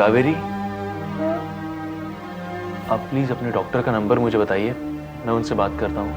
कावेरी, आप प्लीज अपने डॉक्टर का नंबर मुझे बताइए, मैं उनसे बात करता हूँ।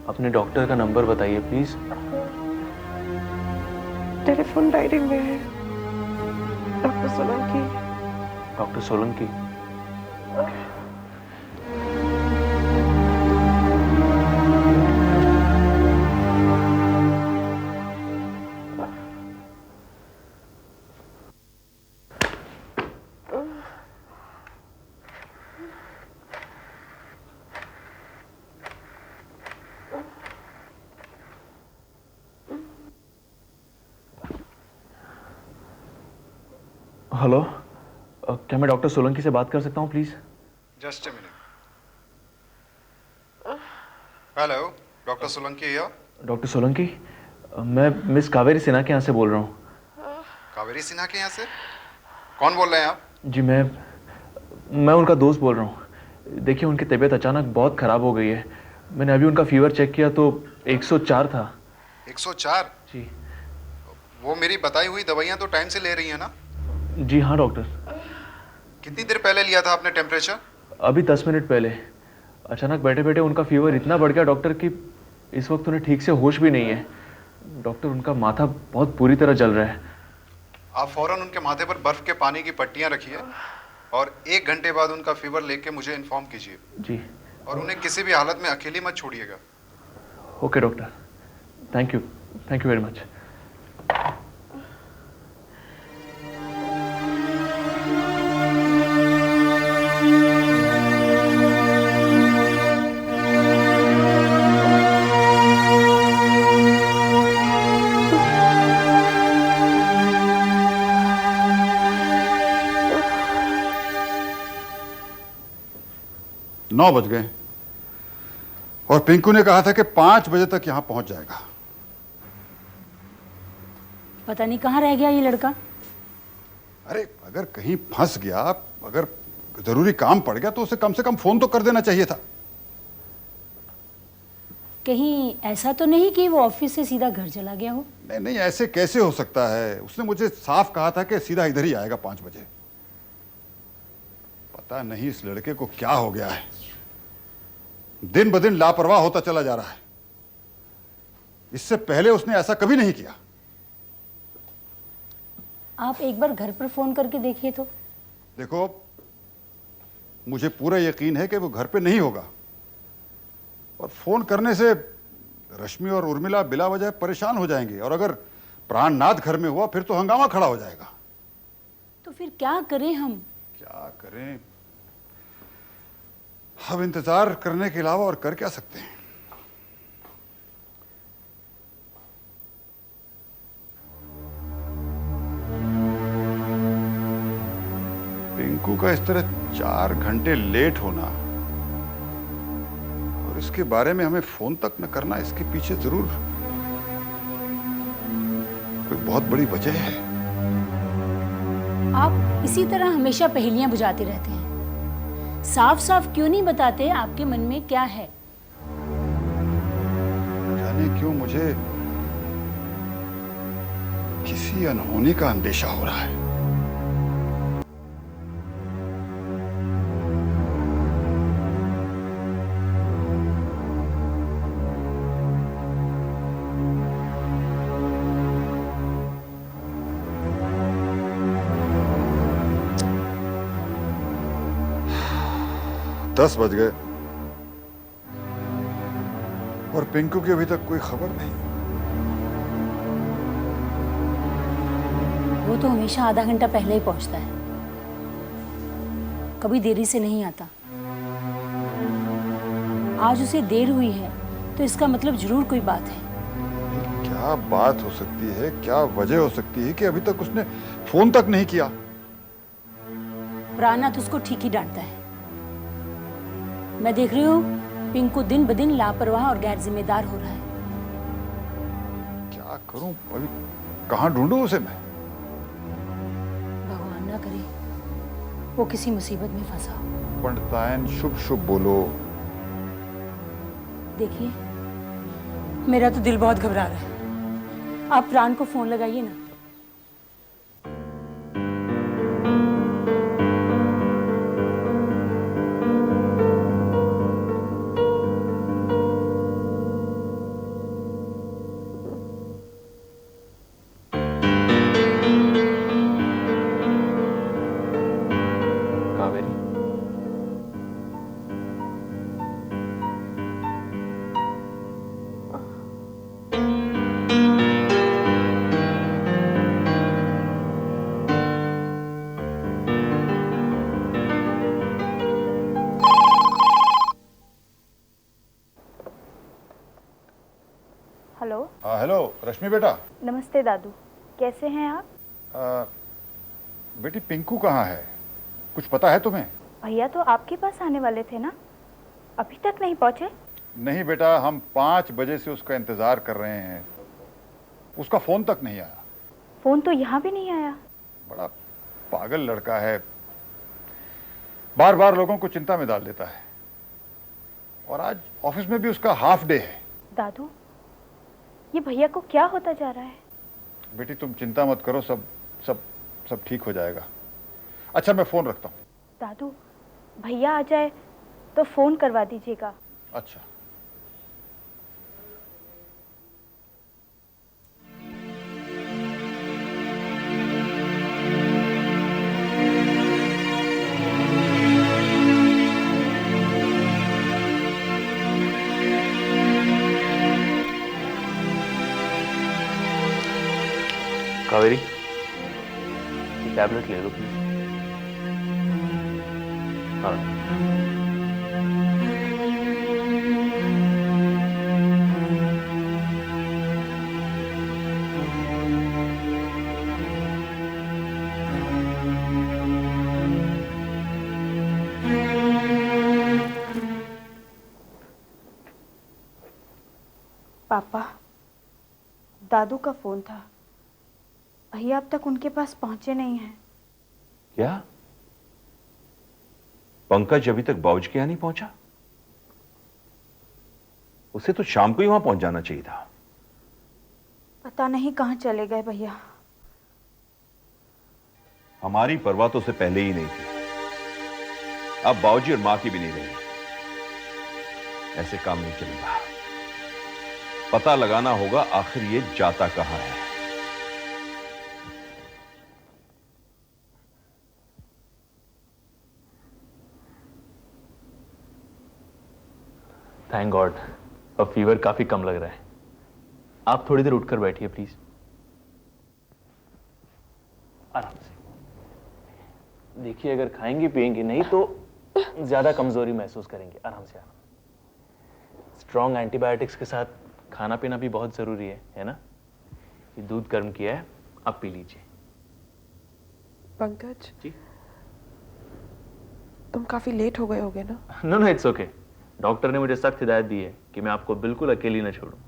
अपने डॉक्टर का नंबर बताइए प्लीज। टेलीफोन डायरी में है, doctor Solanki. Doctor Solanki. Hello, क्या मैं डॉक्टर सोलंकी से बात कर सकता हूँ please? Just a minute. Hello, doctor Solanki here. Doctor Solanki, मैं मिस कावेरी सिन्हा के यहाँ से बोल रहा हूँ। कावेरी सिन्हा के यहाँ से? कौन बोल रहे हैं आप? जी मैं उनका दोस्त बोल रहा हूँ। देखिए, उनकी तबीयत अचानक बहुत ख़राब हो गई है। मैंने अभी उनका फीवर चेक किया तो 104 था। 104? जी। वो मेरी बताई हुई दवाइयाँ तो टाइम से ले रही हैं ना? जी हाँ डॉक्टर। कितनी देर पहले लिया था आपने टेम्परेचर? अभी 10 मिनट पहले। अचानक बैठे बैठे उनका फीवर इतना बढ़ गया डॉक्टर कि इस वक्त उन्हें ठीक से होश भी नहीं है। डॉक्टर, उनका माथा बहुत बुरी तरह जल रहा है। आप फौरन उनके माथे पर बर्फ के पानी की पट्टियाँ रखिए और 1 घंटे बाद उनका फीवर लेके मुझे इन्फॉर्म कीजिए। जी। और उन्हें किसी भी हालत में अकेली मत छोड़िएगा। Okay doctor, thank you very much. नौ बज गए और पिंकू ने कहा था कि 5 बजे तक यहां पहुंच जाएगा। पता नहीं कहाँ रह गया ये लड़का। अरे अगर कहीं फंस गया, अगर जरूरी काम पड़ गया तो उसे कम से कम फोन तो कर देना चाहिए था। कहीं ऐसा तो नहीं कि वो ऑफिस से सीधा घर चला गया हो? नहीं नहीं, ऐसे कैसे हो सकता है? उसने मुझे साफ कहा था कि सीधा इधर ही आएगा 5 बजे। पता नहीं इस लड़के को क्या हो गया है, दिन ब दिन लापरवाह होता चला जा रहा है। इससे पहले उसने ऐसा कभी नहीं किया। आप एक बार घर पर फोन करके देखिए तो। देखो, मुझे पूरा यकीन है कि वो घर पे नहीं होगा, और फोन करने से रश्मि और उर्मिला बिला वजह परेशान हो जाएंगे, और अगर प्राणनाथ घर में हुआ फिर तो हंगामा खड़ा हो जाएगा। तो फिर क्या करें हम? क्या करें? अब इंतजार करने के अलावा और कर क्या सकते हैं? पिंकू का इस तरह 4 घंटे लेट होना और इसके बारे में हमें फोन तक न करना, इसके पीछे जरूर कोई बहुत बड़ी वजह है। आप इसी तरह हमेशा पहेलियां बुझाते रहते हैं। साफ साफ क्यों नहीं बताते आपके मन में क्या है? जाने क्यों मुझे किसी अनहोनी का अंदेशा हो रहा है। दस बज गए और पिंकू की अभी तक कोई खबर नहीं। वो तो हमेशा आधा घंटा पहले ही पहुंचता है, कभी देरी से नहीं आता। आज उसे देर हुई है तो इसका मतलब जरूर कोई बात है। क्या बात हो सकती है, क्या वजह हो सकती है कि अभी तक उसने फोन तक नहीं किया? प्राणनाथ उसको ठीक ही डांटता है। मैं देख रही हूँ पिंकू दिन ब दिन लापरवाह और गैर जिम्मेदार हो रहा है। क्या करूं? अभी कहां ढूंढूं उसे मैं? भगवान ना करे वो किसी मुसीबत में फंसा हो। पंडितायन, शुभ शुभ बोलो। देखिए, मेरा तो दिल बहुत घबरा रहा है। आप प्राण को फोन लगाइए ना। हाँ हेलो रश्मि बेटा। नमस्ते दादू, कैसे हैं आप? बेटी पिंकू कहाँ है, कुछ पता है तुम्हें? भैया तो आपके पास आने वाले थे ना, अभी तक नहीं पहुंचे? नहीं बेटा, हम 5 बजे से उसका इंतजार कर रहे हैं, उसका फोन तक नहीं आया। फोन तो यहाँ भी नहीं आया। बड़ा पागल लड़का है, बार बार लोगों को चिंता में डाल देता है। और आज ऑफिस में भी उसका हाफ डे है। दादू, ये भैया को क्या होता जा रहा है? बेटी तुम चिंता मत करो, सब सब सब ठीक हो जाएगा। अच्छा मैं फोन रखता हूँ। दादू, भैया आ जाए तो फोन करवा दीजिएगा। अच्छा। कावेरी, ये टैबलेट ले लो प्लीज। हाँ। पापा, दादू का फोन था, भैया अब तक उनके पास पहुंचे नहीं हैं। क्या पंकज अभी तक बाउज के यहां नहीं पहुंचा? उसे तो शाम को ही वहां पहुंच जाना चाहिए था। पता नहीं कहाँ चले गए भैया। हमारी परवाह तो उसे पहले ही नहीं थी, अब बाऊजी और मां की भी नहीं रही। ऐसे काम नहीं चलेगा, पता लगाना होगा आखिर ये जाता कहां है। थैंक गॉड, अब फीवर काफी कम लग रहा है। आप थोड़ी देर उठकर बैठिए प्लीज, आराम से। देखिए, अगर खाएंगे पिएंगे नहीं तो ज्यादा कमजोरी महसूस करेंगे। आराम से, आराम। स्ट्रॉन्ग एंटीबायोटिक्स के साथ खाना पीना भी बहुत जरूरी है ना? ये दूध गर्म किया है, आप पी लीजिए। पंकज जी? तुम काफी लेट हो गए होगे ना? No no, it's okay. Doctor ने मुझे सख्त हिदायत दी है कि मैं आपको बिल्कुल अकेली न छोड़ूं।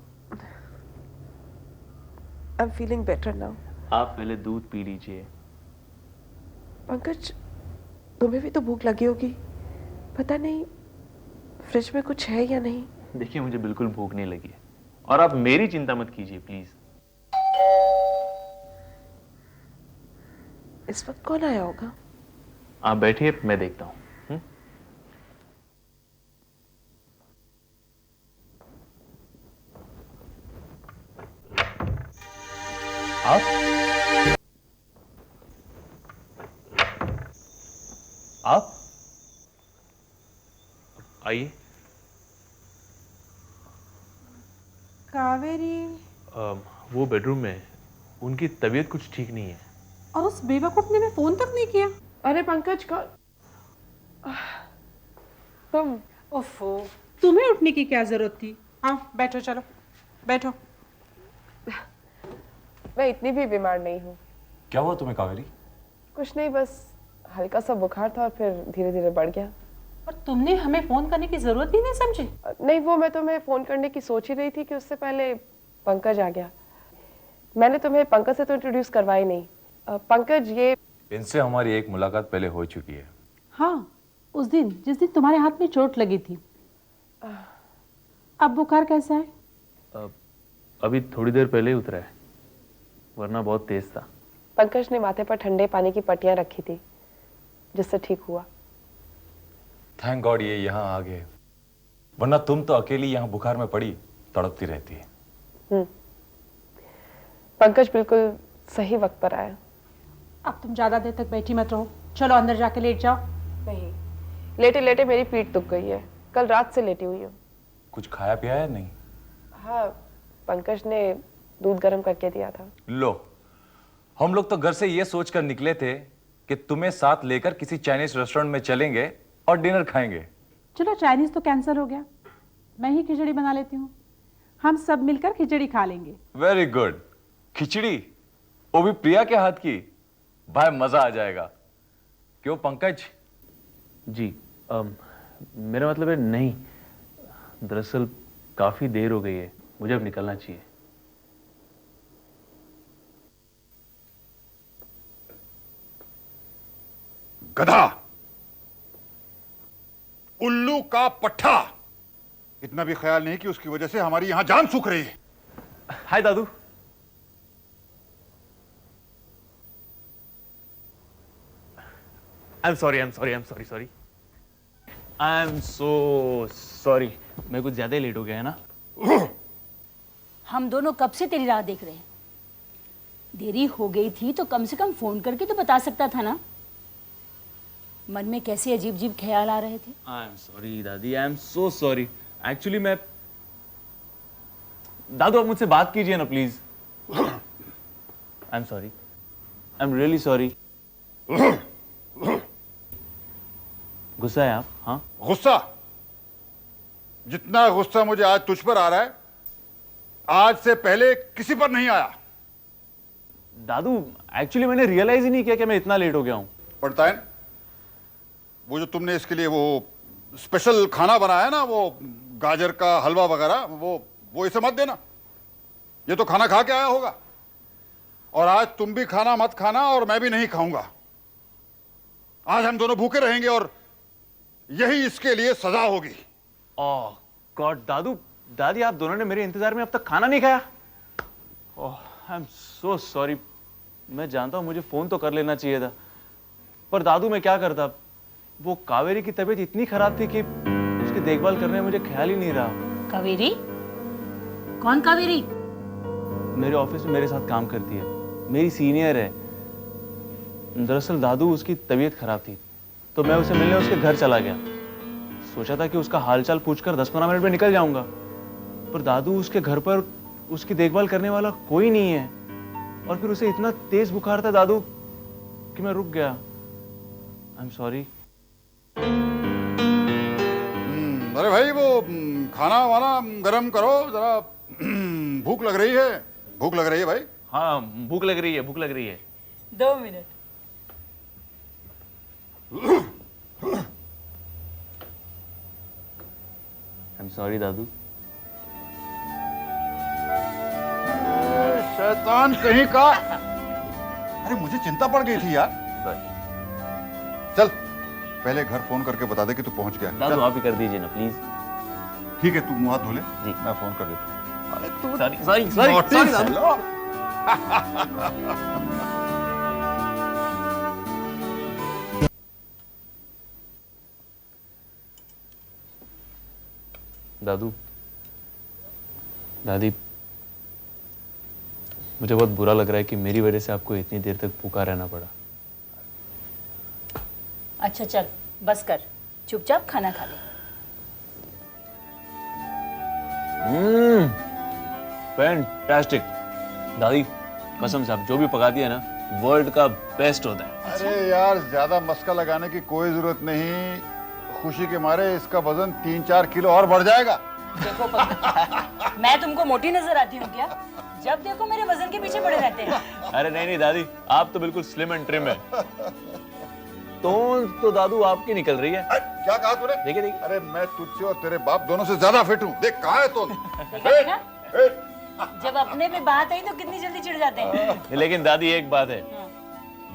I am feeling better now. आप पहले दूध पी लीजिए। पंकज, तुम्हें भी तो भूख लगी होगी, पता नहीं फ्रिज में कुछ है या नहीं। देखिए, मुझे बिल्कुल भूख नहीं लगी है और आप मेरी चिंता मत कीजिए प्लीज। इस वक्त कौन आया होगा? आप बैठिए, मैं देखता हूं। आप आइए। कावेरी वो बेडरूम में, उनकी तबीयत कुछ ठीक नहीं है। और उस बेवकूफ ने फोन तक नहीं किया। अरे पंकज का तुम। ओफो, तुम्हें उठने की क्या जरूरत थी? हाँ बैठो, चलो बैठो। मैं इतनी भी बीमार नहीं हूँ। क्या हुआ तुम्हें कावेरी? कुछ नहीं, बस हल्का सा बुखार था और फिर धीरे धीरे बढ़ गया। और तुमने हमें फोन करने की जरूरत भी नहीं समझी? नहीं, वो मैं तुम्हें फोन करने की सोच ही रही थी कि उससे पहले पंकज आ गया। मैंने तुम्हें पंकज से तो इंट्रोड्यूस करवाई नहीं। पंकज, ये इनसे हमारी एक मुलाकात पहले हो चुकी है। हाँ, उस दिन जिस दिन तुम्हारे हाथ में चोट लगी थी। अब बुखार कैसा है? अभी थोड़ी देर पहले ही उतरा है, वरना बहुत तेज था। पंकज ने माथे पर ठंडे पानी की पट्टियां रखी थी, जिससे ठीक हुआ। थैंक गॉड ये यहाँ आ गए, वरना तुम तो अकेली यहाँ बुखार में पड़ी तड़पती रहती है। पंकज बिल्कुल सही वक्त पर आया। अब तुम ज्यादा देर तक बैठी मत रहो, चलो अंदर जाके लेट जाओ। नहीं, लेटे लेटे मेरी पीठ दुख गई है, कल रात से लेटी हुई हूँ। कुछ खाया पिया है नहीं? हाँ, पंकज ने दूध गर्म करके दिया था। लो, हम लोग तो घर से ये सोचकर निकले थे कि तुम्हें साथ लेकर किसी चाइनीज रेस्टोरेंट में चलेंगे और डिनर खाएंगे। चलो चाइनीज तो कैंसिल हो गया, मैं ही खिचड़ी बना लेती हूँ। हम सब मिलकर खिचड़ी खा लेंगे। Very good. खिचड़ी, वो भी प्रिया के हाथ की। भाई मजा आ जाएगा। क्यों पंकज? जी मेरा मतलब है नहीं, दरअसल काफी देर हो गई है, मुझे अब निकलना चाहिए। गधा, उल्लू का पट्टा, इतना भी ख्याल नहीं कि उसकी वजह से हमारी यहां जान सूख रही है। हाय दादू। I am sorry, sorry. I am so sorry, मैं कुछ ज्यादा ही लेट हो गया है ना। हम दोनों कब से तेरी राह देख रहे हैं। देरी हो गई थी तो कम से कम फोन करके तो बता सकता था ना। मन में कैसे अजीब अजीब ख्याल आ रहे थे। आई एम सॉरी दादी, आई एम सो सॉरी। एक्चुअली मैं, दादू आप मुझसे बात कीजिए ना please. I am sorry, I am really sorry. गुस्सा है आप? हाँ गुस्सा? जितना गुस्सा मुझे आज तुझ पर आ रहा है, आज से पहले किसी पर नहीं आया। दादू एक्चुअली मैंने रियलाइज ही नहीं किया कि मैं इतना लेट हो गया हूं। पड़ता है, वो जो तुमने इसके लिए वो स्पेशल खाना बनाया ना, वो गाजर का हलवा वगैरह, वो इसे मत देना। ये तो खाना खा के आया होगा, और आज तुम भी खाना मत खाना और मैं भी नहीं खाऊंगा। आज हम दोनों भूखे रहेंगे और यही इसके लिए सजा होगी। ओह गॉड, दादू दादी आप दोनों ने मेरे इंतजार में अब तक खाना नहीं खाया। ओह आई एम सो सॉरी। मैं जानता हूं मुझे फोन तो कर लेना चाहिए था, पर दादू मैं क्या करता। वो कावेरी की तबीयत इतनी खराब थी कि उसकी देखभाल करने में मुझे ख्याल ही नहीं रहा। कावेरी? कौन कावेरी? मेरे ऑफिस में मेरे साथ काम करती है, मेरी सीनियर है। दरअसल दादू उसकी तबीयत खराब थी तो मैं उसे मिलने उसके घर चला गया। सोचा था कि उसका हालचाल पूछकर 10-15 मिनट में निकल जाऊंगा, पर दादू उसके घर पर उसकी देखभाल करने वाला कोई नहीं है। और फिर उसे इतना तेज बुखार था दादू कि मैं रुक गया। आई एम सॉरी। अरे भाई वो खाना वाना गरम करो जरा। भूख लग रही है, भूख लग रही है भाई। हाँ भूख लग रही है, भूख लग रही है। 2 मिनट। आई एम सॉरी दादू। शैतान कहीं का। अरे मुझे चिंता पड़ गई थी यार। चल पहले घर फोन करके बता दे कि तू पहुंच गया। दादू आप ही कर दीजिए ना प्लीज। ठीक है, तू मुंह हाथ धो ले, जी। मैं फोन कर देता हूँ। अरे तू सॉरी दादू। दादू दादी, मुझे बहुत बुरा लग रहा है कि मेरी वजह से आपको इतनी देर तक भूखा रहना पड़ा। अच्छा चल बस कर, चुपचाप खाना खा ले। फैंटास्टिक दादी, कसम से आप जो भी पकाती है ना, वर्ल्ड का बेस्ट होता है। अरे यार ज्यादा मस्का लगाने की कोई जरूरत नहीं। खुशी के मारे इसका वजन 3-4 किलो और बढ़ जाएगा। देखो पंकज, मैं तुमको मोटी नजर आती हूँ क्या? जब देखो मेरे वजन के पीछे पड़े रहते हैं। अरे नहीं दादी, आप तो बिल्कुल स्लिम एंड ट्रिम है। तो दादू आपकी निकल रही है। क्या कहा तूने? देखिए देखिए। अरे मैं तुझसे और तेरे बाप दोनों से ज्यादा फिट हूँ। देख कहाँ है तू। देखा? जब अपने पे बात आई तो कितनी जल्दी चिढ़ जाते हैं। लेकिन दादी एक बात है,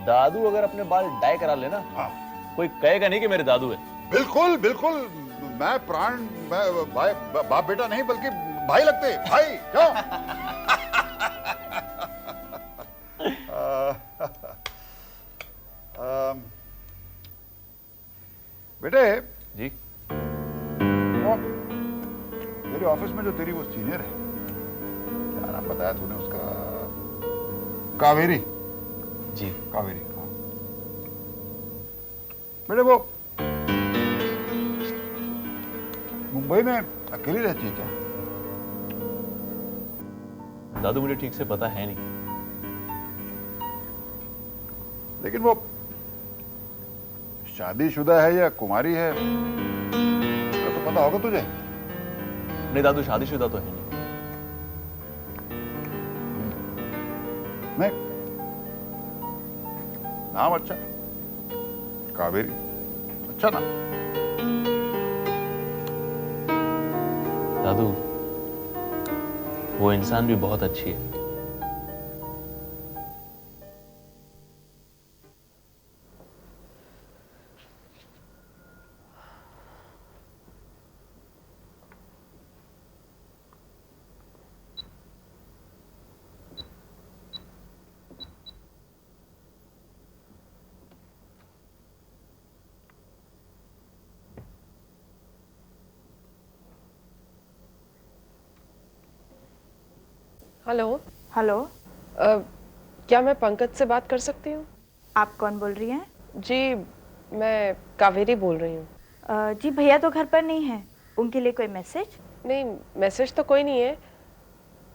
दादू अगर अपने बाल डाई करा लेना, कोई कहेगा नहीं कि मेरे दादू है। बिल्कुल बिल्कुल, मैं भाई बाप बेटा नहीं बल्कि भाई लगते। भाई क्यों? बेटे जी वो मेरे ऑफिस में जो तेरी वो सीनियर है, क्या नाम बताया तूने उसका? कावेरी। जी कावेरी, हाँ। बेटे वो मुंबई में अकेली रहती है क्या? दादू मुझे ठीक से पता है नहीं, लेकिन वो शादीशुदा है या कुमारी है उसका तो पता होगा तुझे? नहीं दादू शादीशुदा तो है नहीं। नहीं, नाम अच्छा, कावेरी, अच्छा नाम। दादू, वो इंसान भी बहुत अच्छी है। हेलो। हेलो, क्या मैं पंकज से बात कर सकती हूँ? आप कौन बोल रही हैं? जी, मैं कावेरी बोल रही हूँ। जी भैया तो घर पर नहीं है, उनके लिए कोई मैसेज? नहीं, मैसेज तो कोई नहीं है।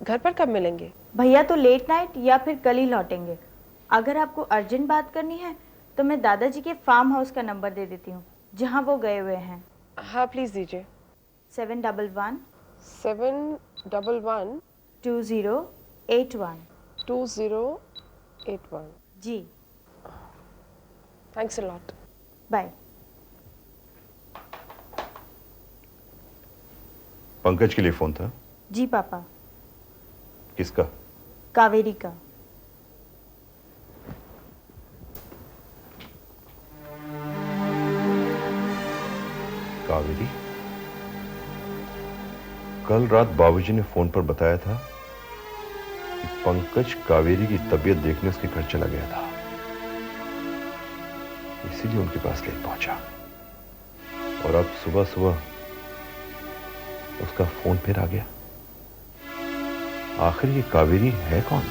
घर पर कब मिलेंगे? भैया तो लेट नाइट या फिर कल ही लौटेंगे। अगर आपको अर्जेंट बात करनी है तो मैं दादाजी के फार्म हाउस का नंबर दे देती हूँ जहाँ वो गए हुए हैं। हाँ प्लीज़ दीजिए। 711 711 2081। 2081। जी, thanks a lot. Bye. Pankaj के लिए फोन था? जी पापा। किसका? कावेरी का। कावेरी? कल रात बाबूजी ने फोन पर बताया था कि पंकज कावेरी की तबीयत देखने उसके घर चला गया था, इसीलिए उनके पास लेट पहुंचा। और अब सुबह सुबह उसका फोन फिर आ गया। आखिर ये कावेरी है कौन?